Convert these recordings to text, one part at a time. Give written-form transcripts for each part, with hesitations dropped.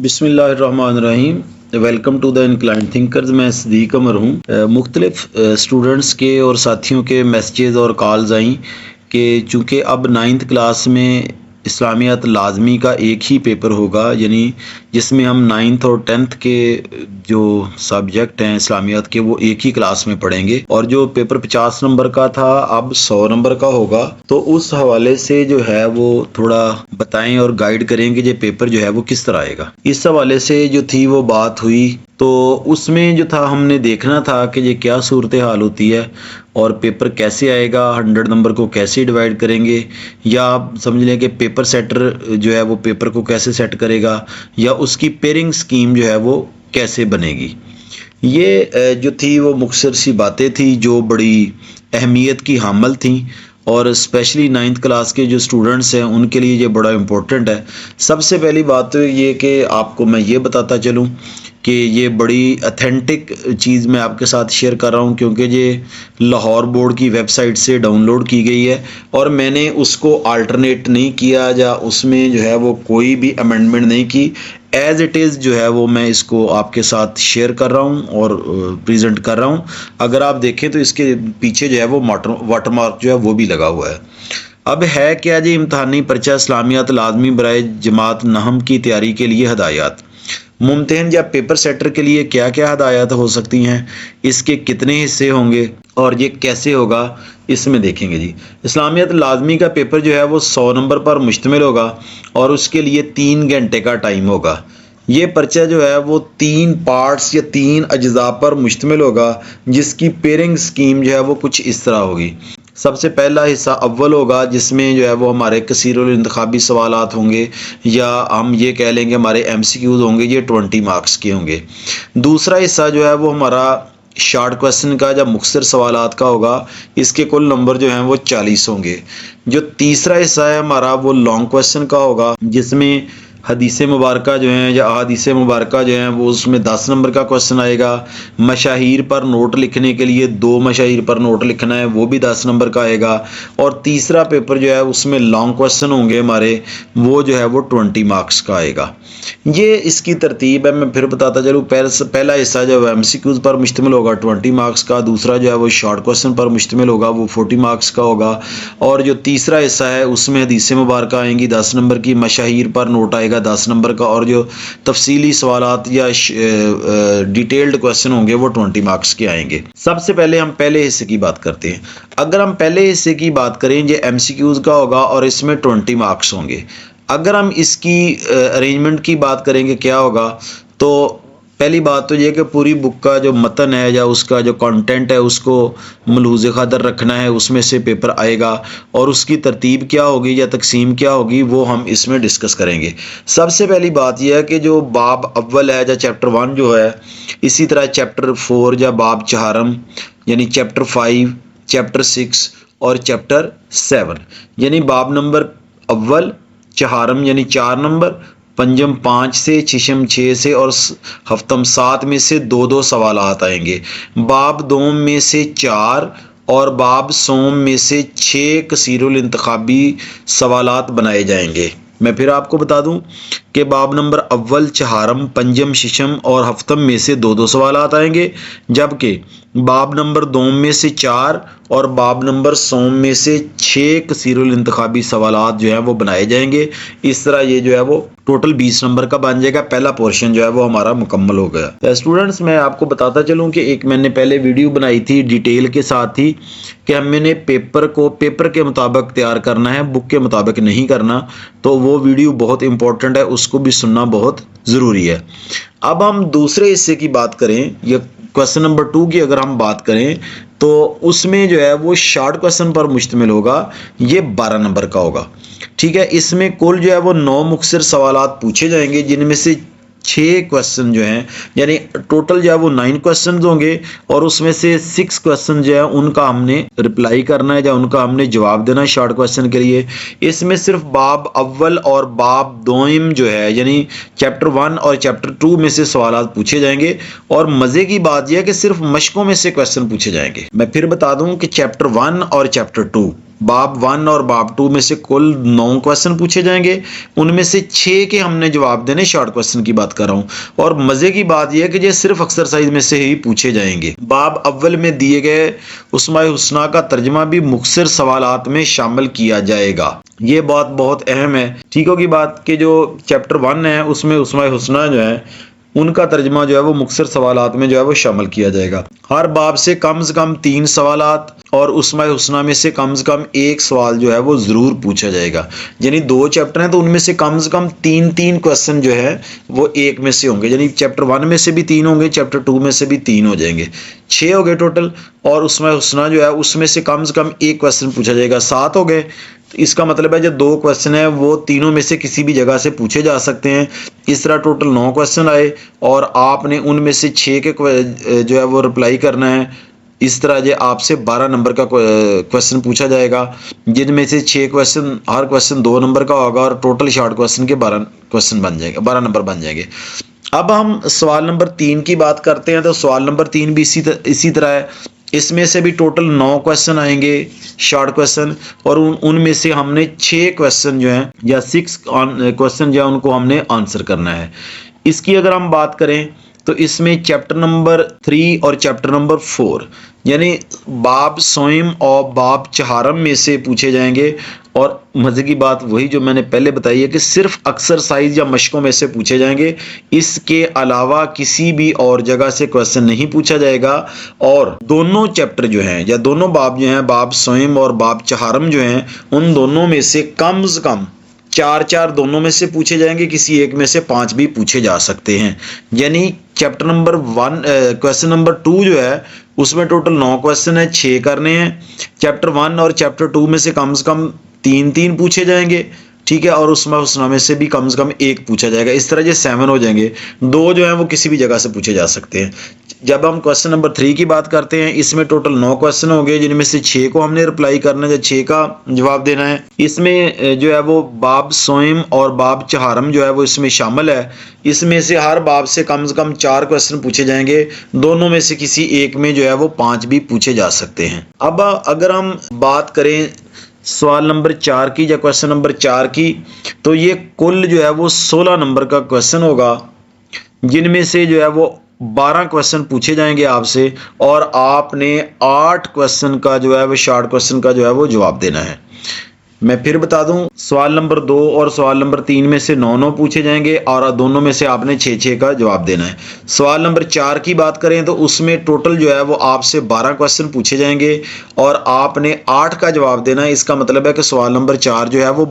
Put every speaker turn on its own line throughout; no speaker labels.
بسم اللہ الرحمن الرحیم۔ Welcome to the inclined thinkers. میں صدیق عمر ہوں۔ مختلف اسٹوڈنٹس کے اور ساتھیوں کے میسیجز اور کالز آئیں کہ چونکہ اب 9th کلاس میں اسلامیات لازمی کا ایک ہی پیپر ہوگا، یعنی جس میں ہم 9th اور 10th کے جو سبجیکٹ ہیں اسلامیات کے وہ ایک ہی کلاس میں پڑھیں گے، اور جو پیپر 50 نمبر کا تھا اب 100 نمبر کا ہوگا۔ تو اس حوالے سے جو ہے وہ تھوڑا بتائیں اور گائیڈ کریں کہ یہ پیپر جو ہے وہ کس طرح آئے گا۔ اس حوالے سے جو تھی وہ بات ہوئی، تو اس میں جو تھا ہم نے دیکھنا تھا کہ یہ کیا صورتحال ہوتی ہے اور پیپر کیسے آئے گا، 100 نمبر کو کیسے ڈیوائڈ کریں گے، یا آپ سمجھ لیں کہ پیپر سیٹر جو ہے وہ پیپر کو کیسے سیٹ کرے گا، یا اس کی پیئرنگ سکیم جو ہے وہ کیسے بنے گی۔ یہ جو تھی وہ مختصر سی باتیں تھیں جو بڑی اہمیت کی حامل تھیں، اور اسپیشلی 9th کلاس کے جو اسٹوڈنٹس ہیں ان کے لیے یہ بڑا امپورٹنٹ ہے۔ سب سے پہلی بات تو یہ کہ آپ کو میں یہ بتاتا چلوں کہ یہ بڑی اتھینٹک چیز میں آپ کے ساتھ شیئر کر رہا ہوں، کیونکہ یہ لاہور بورڈ کی ویب سائٹ سے ڈاؤن لوڈ کی گئی ہے، اور میں نے اس کو آلٹرنیٹ نہیں کیا یا اس میں جو ہے وہ کوئی بھی امینڈمنٹ نہیں کی، ایز اٹ از جو ہے وہ میں اس کو آپ کے ساتھ شیئر کر رہا ہوں اور پریزنٹ کر رہا ہوں۔ اگر آپ دیکھیں تو اس کے پیچھے جو ہے وہ واٹر مارک جو ہے وہ بھی لگا ہوا ہے۔ اب ہے کیا جی، امتحانی پرچہ اسلامیات لازمی برائے جماعت نہم کی تیاری کے لیے ہدایات۔ ممتحن یا پیپر سیٹر کے لیے کیا کیا ہدایات ہو سکتی ہیں، اس کے کتنے حصے ہوں گے اور یہ کیسے ہوگا، اس میں دیکھیں گے جی۔ اسلامیات لازمی کا پیپر جو ہے وہ 100 نمبر پر مشتمل ہوگا اور اس کے لیے 3 گھنٹے کا ٹائم ہوگا۔ یہ پرچہ جو ہے وہ 3 پارٹس یا 3 اجزاء پر مشتمل ہوگا، جس کی پیئرنگ سکیم جو ہے وہ کچھ اس طرح ہوگی۔ سب سے پہلا حصہ اول ہوگا، جس میں جو ہے وہ ہمارے کثیر الانتخابی سوالات ہوں گے، یا ہم یہ کہہ لیں کہ ہمارے ایم سی کیوز ہوں گے، یہ 20 مارکس کے ہوں گے۔ دوسرا حصہ جو ہے وہ ہمارا شارٹ کویسچن کا یا مختصر سوالات کا ہوگا، اس کے کل نمبر جو ہیں وہ 40 ہوں گے۔ جو تیسرا حصہ ہے ہمارا وہ لانگ کویسچن کا ہوگا، جس میں حدیث مبارکہ جو ہیں یا احادیث مبارکہ جو ہیں وہ اس میں 10 نمبر کا کویسچن آئے گا۔ مشاہیر پر نوٹ لکھنے کے لیے 2 مشاہیر پر نوٹ لکھنا ہے، وہ بھی 10 نمبر کا آئے گا۔ اور تیسرا پیپر جو ہے اس میں لانگ کویسچن ہوں گے ہمارے، وہ جو ہے وہ 20 مارکس کا آئے گا۔ یہ اس کی ترتیب ہے، میں پھر بتاتا چلوں۔ پہلا حصہ جو ہے ایم سی کیوز پر مشتمل ہوگا 20 مارکس کا، دوسرا جو ہے وہ شارٹ کویسچن پر مشتمل ہوگا، وہ 40 مارکس کا ہوگا، اور جو تیسرا حصہ ہے اس میں حدیث مبارکہ آئیں گی 10 نمبر کی، مشاہیر پر نوٹ آئے گا 10 نمبر کا، اور جو تفصیلی سوالات یا ڈیٹیلڈ کویسچن ہوں گے وہ 20 مارکس کے آئیں گے۔ سب سے پہلے ہم پہلے حصے کی بات کرتے ہیں۔ اگر ہم پہلے حصے کی بات کریں، یہ ایم سی کیوز کا ہوگا اور اس میں 20 مارکس ہوں گے۔ اگر ہم اس کی ارینجمنٹ کی بات کریں کہ کیا ہوگا، تو پہلی بات تو یہ کہ پوری بک کا جو متن ہے یا اس کا جو کنٹینٹ ہے اس کو ملحوظ خاطر رکھنا ہے، اس میں سے پیپر آئے گا، اور اس کی ترتیب کیا ہوگی یا تقسیم کیا ہوگی وہ ہم اس میں ڈسکس کریں گے۔ سب سے پہلی بات یہ ہے کہ جو باب اول ہے یا چیپٹر 1 جو ہے، اسی طرح چیپٹر 4 یا باب چہارم یعنی چیپٹر 5، چیپٹر 6 اور چیپٹر 7، یعنی باب نمبر اول، چہارم یعنی 4 نمبر، پنجم 5 سے، چھشم 6 سے، اور ہفتم 7 میں سے 2 سوالات آئیں گے۔ باب دوم میں سے 4 اور باب سوم میں سے 6 کثیر الانتخابی سوالات بنائے جائیں گے۔ میں پھر آپ کو بتا دوں کہ باب نمبر اول، چہارم، پنجم، ششم اور ہفتم میں سے 2 سوالات آئیں گے، جبکہ باب نمبر دوم میں سے 4 اور باب نمبر سوم میں سے 6 کثیر الانتخابی سوالات جو ہیں وہ بنائے جائیں گے۔ اس طرح یہ جو ہے وہ ٹوٹل 20 نمبر کا بن جائے گا۔ پہلا پورشن جو ہے وہ ہمارا مکمل ہو گیا۔ اسٹوڈنٹس، میں آپ کو بتاتا چلوں کہ ایک میں نے پہلے ویڈیو بنائی تھی ڈیٹیل کے ساتھ تھی کہ ہم نے پیپر کو پیپر کے مطابق تیار کرنا ہے، بک کے مطابق نہیں کرنا، تو وہ ویڈیو بہت امپورٹنٹ ہے، اس کو بھی سننا بہت ضروری ہے۔ اب ہم دوسرے حصے کی بات کریں، یا کویسچن نمبر 2 کی اگر ہم بات کریں، تو اس میں جو ہے وہ شارٹ کویسچن پر مشتمل ہوگا، یہ 12 نمبر کا ہوگا۔ ٹھیک ہے، اس میں کل جو ہے وہ 9 مختصر سوالات پوچھے جائیں گے، جن میں سے 6 کویسچن جو ہیں، یعنی ٹوٹل جو ہے وہ 9 کویسچنز ہوں گے، اور اس میں سے 6 کویسچن جو ہے ان کا ہم نے رپلائی کرنا ہے یا ان کا ہم نے جواب دینا ہے شارٹ کویسچن کے لیے۔ اس میں صرف باب اول اور باب دوم جو ہے، یعنی چیپٹر 1 اور چیپٹر 2 میں سے سوالات پوچھے جائیں گے، اور مزے کی بات یہ ہے کہ صرف مشقوں میں سے کویسچن پوچھے جائیں گے۔ میں پھر بتا دوں کہ چیپٹر 1 اور چیپٹر 2 बाब 1 और बाब 2 में से कुल 9 क्वेश्चन पूछे जाएंगे, उनमें से 6 के हमने जवाब देने, शॉर्ट क्वेश्चन की बात कर रहा हूं। और मजे की बात यह है कि ये सिर्फ एक्सरसाइज में से ही पूछे जाएंगे। बाब अव्वल में दिए गए उस्माए हुस्ना का तर्जमा भी मुख्तसर सवालात में शामिल किया जाएगा। ये बात बहुत अहम है, ठीक होगी बात, कि जो चैप्टर 1 है उसमें उस्माए हुस्ना जो है उनका तर्जमा जो है वो मुख्तसर सवालात में जो है वो शामिल किया जाएगा। हर बाब से कम 3 सवालात और उस्माए हुस्ना में से कम 1 सवाल जो है वो ज़रूर पूछा जाएगा। यानी 2 चैप्टर हैं तो उनमें से कम 3 क्वेश्चन जो है वो एक में से होंगे। यानी चैप्टर 1 में से भी 3 होंगे, चैप्टर 2 में से भी 3 हो जाएंगे, 6 हो गए टोटल। और उस्माए हुस्ना जो है उसमें से कम 1 क्वेश्चन पूछा जाएगा, 7 हो गए। तो इसका मतलब है जो 2 क्वेश्चन है वो तीनों में से किसी भी जगह से पूछे जा सकते हैं। इस तरह टोटल 9 क्वेश्चन आए और आपने उनमें से 6 के जो है वो रिप्लाई करना है। इस तरह जो आपसे 12 नंबर का क्वेश्चन पूछा जाएगा, जिनमें से 6 क्वेश्चन, हर क्वेश्चन 2 नंबर का होगा और टोटल शॉर्ट क्वेश्चन के 12 क्वेश्चन बन जाएंगे, 12 नंबर बन जाएंगे। अब हम सवाल नंबर 3 की बात करते हैं। तो सवाल नंबर 3 भी इसी तरह है। इसमें से भी टोटल 9 क्वेश्चन आएंगे शॉर्ट क्वेश्चन, और उनमें से हमने 6 क्वेश्चन जो हैं या 6 क्वेश्चन जो है उनको हमने आंसर करना है। इसकी अगर हम बात करें तो इसमें चैप्टर नंबर 3 और चैप्टर नंबर 4 यानी बाब सोइम और बाब चहारम में से पूछे जाएंगे। और मज़े की बात वही जो मैंने पहले बताई है कि सिर्फ एक्सरसाइज या मशकों में से पूछे जाएंगे, इसके अलावा किसी भी और जगह से क्वेश्चन नहीं पूछा जाएगा। और दोनों चैप्टर जो हैं या दोनों बाब जो हैं, बाब सोइम और बाब चहारम जो हैं, उन दोनों में से कम 4 दोनों में से पूछे जाएंगे, किसी एक में से 5 भी पूछे जा सकते हैं। यानी चैप्टर नंबर 1 क्वेश्चन नंबर 2 जो है उसमें टोटल 9 क्वेश्चन है, 6 करने हैं। चैप्टर 1 और चैप्टर 2 में से कम 3 पूछे जाएंगे, ठीक है। और उसमें हुस्ना में से भी कम 1 पूछा जाएगा। इस तरह ये 7 हो जाएंगे। 2 जो है वो किसी भी जगह से पूछे जा सकते हैं। जब हम क्वेश्चन नंबर 3 की बात करते हैं, इसमें टोटल 9 क्वेश्चन हो गए, जिनमें से 6 को हमने रिप्लाई करना है या 6 का जवाब देना है। इसमें जो है वो बाब सोइम और बाब चहारम जो है वो इसमें शामिल है। इसमें से हर बाब से कम 4 क्वेश्चन पूछे जाएंगे, दोनों में से किसी एक में जो है वो 5 भी पूछे जा सकते हैं। अब अगर हम बात करें सवाल नंबर 4 की या क्वेश्चन नंबर 4 की, तो ये कुल जो है वो 16 नंबर का क्वेश्चन होगा, जिनमें से जो है वो 12 क्वेश्चन पूछे जाएंगे आपसे, और आपने 8 क्वेश्चन का जो है वो शॉर्ट क्वेश्चन का जो है वो जवाब देना है। मैं फिर बता दूं, सवाल नंबर 2 और सवाल नंबर 3 में से 9 पूछे जाएंगे और दोनों में से आपने 6 का जवाब देना है। सवाल नंबर 4 की बात करें तो उसमें टोटल जो है वो आपसे 12 क्वेश्चन पूछे जाएंगे और आपने 8 का जवाब देना है। इसका मतलब है कि सवाल नंबर 4 जो है वो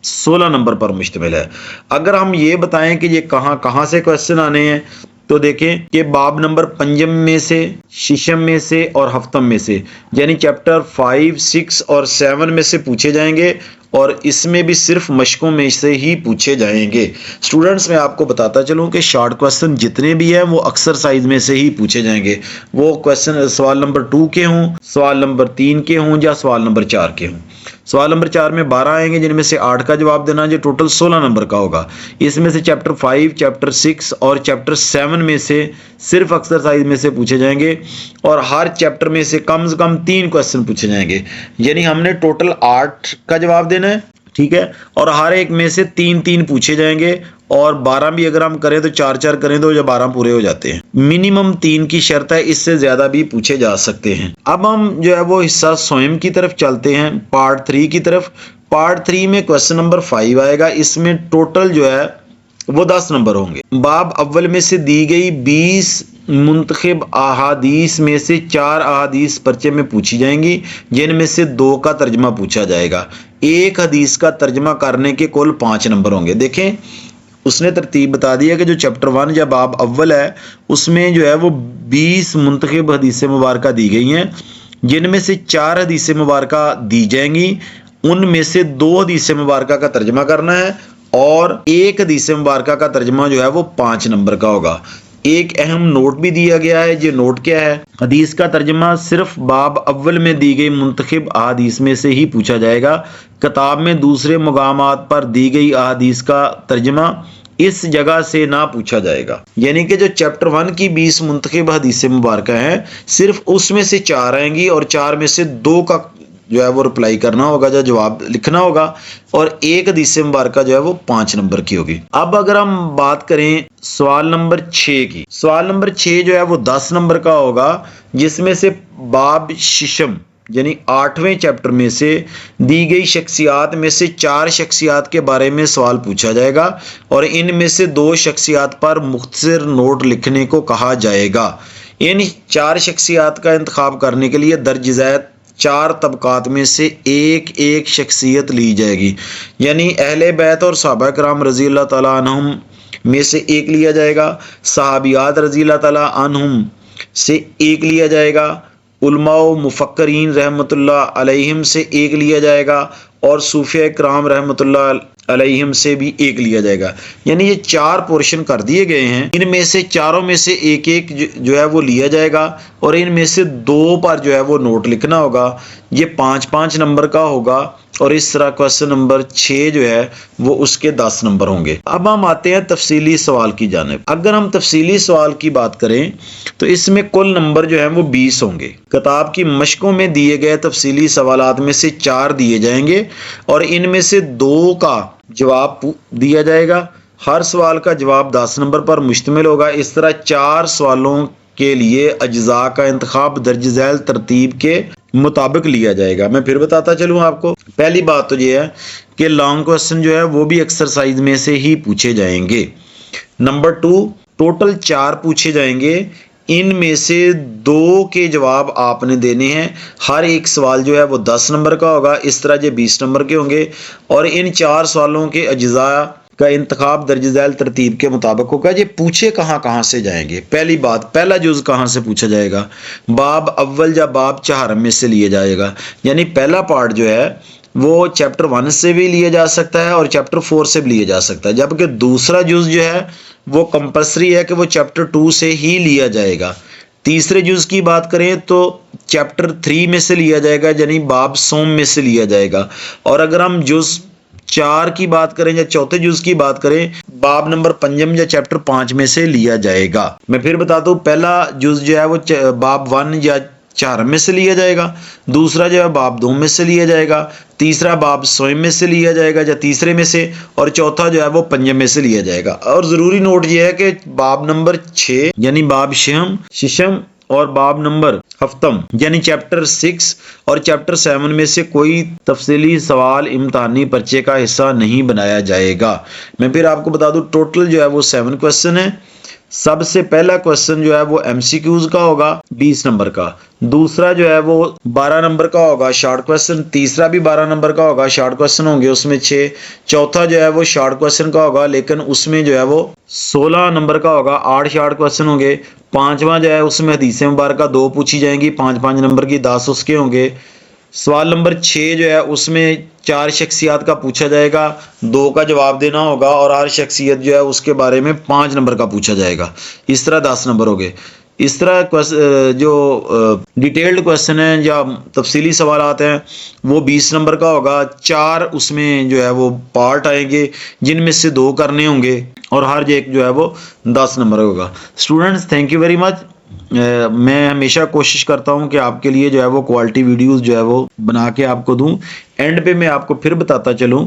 16 नंबर पर मुश्तमिल है। अगर हम ये बताएं कि ये कहाँ से क्वेश्चन आने हैं, तो देखें कि बाब नंबर 5 में से, शीशम में से और हफ्तम में से, यानी चैप्टर 5, 6 और 7 में से पूछे जाएंगे, और इसमें भी सिर्फ मशकों में से ही पूछे जाएंगे। स्टूडेंट्स, मैं आपको बताता चलूं कि शॉर्ट क्वेश्चन जितने भी हैं वो एक्सरसाइज में से ही पूछे जाएंगे। वो क्वेश्चन सवाल नंबर 2 के हों, सवाल नंबर 3 के हों या सवाल नंबर 4 के हों। सवाल नंबर 4 में 12 आएंगे, जिनमें से 8 का जवाब देना, जो टोटल 16 नंबर का होगा। इसमें से चैप्टर 5, चैप्टर 6 और चैप्टर 7 में से सिर्फ एक्सरसाइज में से पूछे जाएंगे, और हर चैप्टर में से कम 3 क्वेश्चन पूछे जाएंगे। यानी हमने टोटल 8 का जवाब देना है, ठीक है, और हर एक में से 3 पूछे जाएंगे, और 12 भी अगर हम करें तो 4 करें तो 12 पूरे हो जाते हैं। मिनिमम 3 की शर्त है, इससे ज्यादा भी पूछे जा सकते हैं। अब हम जो है वो हिस्सा स्वयं की तरफ चलते हैं, पार्ट 3 की तरफ। पार्ट 3 में क्वेश्चन नंबर 5 आएगा। इसमें टोटल जो है वो 10 नंबर होंगे। बाब अव्वल में से दी गई 20 मुंतखब अहादीस में से 4 अहादीस पर्चे में पूछी जाएंगी, जिनमें से 2 का तर्जमा पूछा जाएगा। एक हदीस का तर्जमा करने के कुल 5 नंबर होंगे। देखें, उसने तरतीब बता दी है कि जो चैप्टर 1 या बाब अव्वल है उसमें जो है वो 20 मुंतखब हदीसें मुबारका दी गई हैं, जिनमें से 4 हदीसें मुबारका दी जाएंगी। उनमें से 2 हदीसें मुबारका का तर्जमा करना है, और एक हदीस मुबारका का तर्जमा जो है वो 5 नंबर का होगा। एक अहम नोट भी दिया गया है। ये नोट क्या है? हदीस का तर्जमा सिर्फ बाब अव्वल में दी गई मुंतखब अहादीस में से ही पूछा जाएगा। किताब में दूसरे मुकामात पर दी गई अहादीस का तर्जमा इस जगह से ना पूछा जाएगा। यानी कि जो चैप्टर 1 की 20 मुंतखब हदीस मुबारक हैं, सिर्फ उसमें से 4 आएंगी, और 4 में से 2 का जो है वो रिप्लाई करना होगा, जो जवाब लिखना होगा, और एक हदीस मुबारका जो है वो 5 नंबर की होगी। अब अगर हम बात करें सवाल नंबर 6 की, सवाल नंबर 6 जो है वो 10 नंबर का होगा, जिसमें से बाब शिशम यानी 8वें चैप्टर में से दी गई शख्सियात में से 4 शख्सियात के बारे में सवाल पूछा जाएगा और इनमें से 2 शख्सियात पर मुख्तसर नोट लिखने को कहा जाएगा। इन 4 शख्सियात का इंतखाब करने के लिए दर्ज ज़ैल 4 तबकात में से एक एक शख्सियत ली जाएगी, यानी अहले बैत और सहाबा किराम रज़ी अल्लाह ताला अन्हुम में से एक लिया जाएगा, सहाबियात रज़ी अल्लाह ताला अन्हुम से एक लिया जाएगा, उलमा व मुफक्करीन रहमतुल्लाह अलैहिम से एक लिया जाएगा और सूफिया किराम रहमतुल्लाह अलैहिम से भी एक लिया जाएगा। यानी ये 4 पोर्शन कर दिए गए हैं, इनमें से चारों में से एक एक जो है वो लिया जाएगा और इनमें से 2 पर जो है वो नोट लिखना होगा। ये 5-5 नंबर का होगा और इस तरह क्वेश्चन नंबर 6 जो है वो उसके 10 नंबर होंगे। अब हम आते हैं तफसीली सवाल की जानिब। अगर हम तफसीली सवाल की बात करें तो इसमें कुल नंबर जो है वो 20 होंगे। किताब की मशकों में दिए गए तफसीली सवालात में से 4 दिए जाएंगे और इनमें से 2 का जवाब दिया जाएगा। हर सवाल का जवाब 10 नंबर पर मुश्तमिल होगा। इस तरह 4 सवालों के लिए अज्जा का इंतखाब दर्ज झैल तरतीब के मुताबिक लिया जाएगा। मैं फिर बताता चलूँ आपको। पहली बात तो ये है कि लॉन्ग क्वेश्चन जो है वो भी एक्सरसाइज में से ही पूछे जाएंगे। नंबर 2, टोटल 4 पूछे जाएंगे, इनमें से 2 के जवाब आपने देने हैं। हर एक सवाल जो है वो 10 नंबर का होगा। इस तरह ये 20 नंबर के होंगे और इन 4 सवालों के अज्जा का इंतखाब दर्ज झैल तरतीब के मुताबिक होगा। ये पूछे कहाँ से जाएंगे। पहली बात, पहला जुज़ कहाँ से पूछा जाएगा? बाब अव्वल या बाब चहारम में से लिए जाएगा, यानी पहला पार्ट जो है वो चैप्टर 1 से भी लिया जा सकता है और चैप्टर 4 से भी लिया जा सकता है, जबकि दूसरा जुज़ जो है वो कंपल्सरी है कि वो चैप्टर 2 से ही लिया जाएगा। तीसरे जुज़ की बात करें तो चैप्टर 3 में से लिया जाएगा, यानी बाब सोम में से लिया जाएगा। और अगर हम जुज़ 4 की बात करें या चौथे जुज़ की बात करें, बाब नंबर 5 या चैप्टर 5 में से लिया जाएगा। मैं फिर बताता हूँ, पहला जुज़ जो है वो बाब 1 या 4 में से लिया जाएगा, दूसरा जो है बाब 2 में से लिया जाएगा, तीसरा बाब सोम में से लिया जाएगा या तीसरे में से, और चौथा जो है वो 5 में से लिया जाएगा। और ज़रूरी नोट ये है कि बाब नंबर 6 यानी बाब शिशम और बाब नंबर हफ्तम यानी चैप्टर 6 और चैप्टर 7 में से कोई तफसीली सवाल इम्तिहानी पर्चे का हिस्सा नहीं बनाया जाएगा। मैं फिर आपको बता दूं, टोटल जो है वो 7 क्वेश्चन है। सबसे पहला क्वेश्चन जो है वो MCQs का होगा 20 नंबर का, दूसरा जो है वो 12 नंबर का होगा शॉर्ट क्वेश्चन, तीसरा भी 12 नंबर का होगा, शॉर्ट क्वेश्चन होंगे उसमें 6, चौथा जो है वो शॉर्ट क्वेश्चन का होगा लेकिन उसमें जो है वो 16 नंबर का होगा, 8 शॉर्ट क्वेश्चन होंगे, पांचवा जो है उसमें हदीस मुबारका 2 पूछी जाएंगी, 5-5 नंबर की 10 उसके होंगे। सवाल नंबर 6 जो है उसमें 4 शख्सियात का पूछा जाएगा, 2 का जवाब देना होगा और हर शख्सियत जो है उसके बारे में 5 नंबर का पूछा जाएगा। इस तरह 10 नंबर हो गए। इस तरह जो डिटेल्ड क्वेश्चन है या तफसीली सवालात हैं वो 20 नंबर का होगा। 4 उसमें जो है वो पार्ट आएंगे जिनमें से 2 करने होंगे और हर एक जो है वो 10 नंबर होगा। Students, thank you very much. मैं हमेशा कोशिश करता हूं कि आपके लिए जो है वो क्वालिटी वीडियोस जो है वो बना के आपको दूं। एंड पे मैं आपको फिर बताता चलूं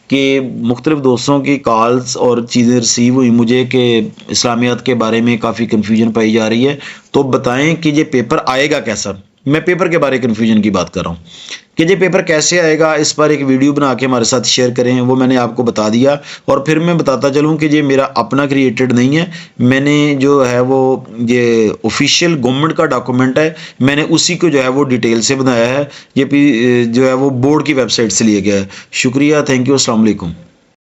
कि मुख्तलिफ दोस्तों की कॉल्स और चीज़ें रिसीव हुई मुझे कि इस्लामियात के बारे में काफ़ी कन्फ्यूजन पाई जा रही है, तो बताएं कि ये पेपर आएगा कैसा। मैं पेपर के बारे कन्फ्यूजन की बात कर रहा हूँ कि ये पेपर कैसे आएगा, इस पर एक वीडियो बना के हमारे साथ शेयर करें। वो मैंने आपको बता दिया और फिर मैं बताता चलूँ कि ये मेरा अपना क्रिएटेड नहीं है, मैंने जो है वो ये ऑफिशियल गवर्नमेंट का डॉक्यूमेंट है, मैंने उसी को जो है वो डिटेल से बनाया है। ये जो है वो बोर्ड की वेबसाइट से लिया गया है। शुक्रिया, थैंक यू, अस्सलाम वालेकुम।